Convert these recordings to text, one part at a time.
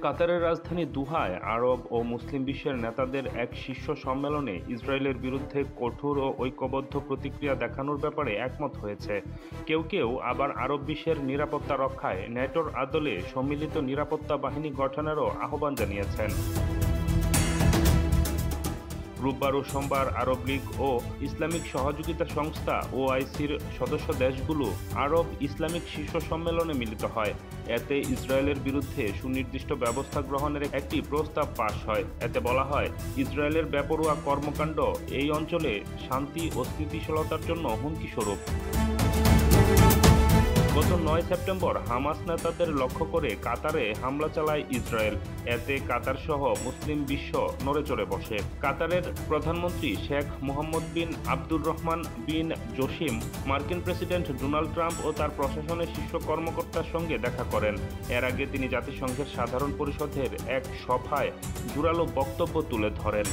কাতারের রাজধানী দোহায় আরব ও মুসলিম বিশ্বের নেতাদের এক শীর্ষ সম্মেলনে ইসরায়েলের বিরুদ্ধে কঠোর ও ঐক্যবদ্ধ প্রতিক্রিয়া দেখানোর ব্যাপারে একমত হয়েছে। কেউ কেউ আবার আরব বিশ্বের নিরাপত্তা রক্ষায় ন্যাটোর আদলে সম্মিলিত নিরাপত্তা বাহিনী গঠনেরও আহ্বান জানিয়েছেন। রোববার ও সোমবার আরব লীগ ও ইসলামিক সহযোগিতা সংস্থা ওআইসির সদস্য দেশগুলো আরব ইসলামিক শীর্ষ সম্মেলনে মিলিত হয়। এতে ইসরায়েলের বিরুদ্ধে সুনির্দিষ্ট ব্যবস্থা গ্রহণের একটি প্রস্তাব পাশ হয়। এতে বলা হয়, ইসরায়েলের বেপরোয়া কর্মকাণ্ড এই অঞ্চলে শান্তি ও স্থিতিশীলতার জন্য হুমকি স্বরূপ। গত ৯ সেপ্টেম্বর হামাস নেতাদের লক্ষ্য করে কাতারে হামলা চালায় ইসরায়েল। এতে কাতার সহ মুসলিম বিশ্ব নড়েচড়ে বসে। কাতারের প্রধানমন্ত্রী শেখ মোহাম্মদ বিন আব্দুর রহমান বিন জসিম মার্কিন প্রেসিডেন্ট ডোনাল্ড ট্রাম্প ও তার প্রশাসনের শীর্ষ কর্মকর্তার সঙ্গে দেখা করেন। এর আগে তিনি জাতিসংঘের সাধারণ পরিষদের এক সভায় জোরালো বক্তব্য তুলে ধরেন।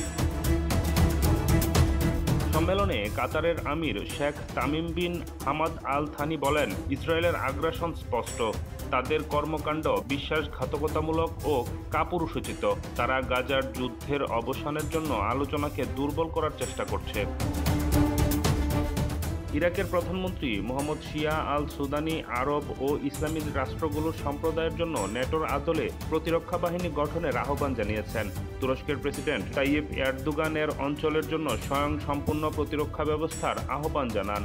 সম্মেলনে কাতারের আমির Sheikh Tamim bin Hamad Al Thani বলেন, ইসরায়েলের আগ্রাসন স্পষ্ট। তাদের কর্মকাণ্ড বিশ্বাসঘাতকতামূলক ও কাপুরুষোচিত। তারা গাজার যুদ্ধের অবসানের জন্য আলোচনাকে দুর্বল করার চেষ্টা করছে। ইরাকের প্রধানমন্ত্রী মোহাম্মদ শিয়া আল সুদানি আরব ও ইসলামী রাষ্ট্রগুলোর সম্প্রদায়ের জন্য ন্যাটোর আদলে প্রতিরক্ষা বাহিনী গঠনের আহ্বান জানিয়েছেন। তুরস্কের প্রেসিডেন্ট তাইয়েপ এরদোগান অঞ্চলের জন্য স্বয়ংসম্পূর্ণ প্রতিরক্ষা ব্যবস্থার আহ্বান জানান।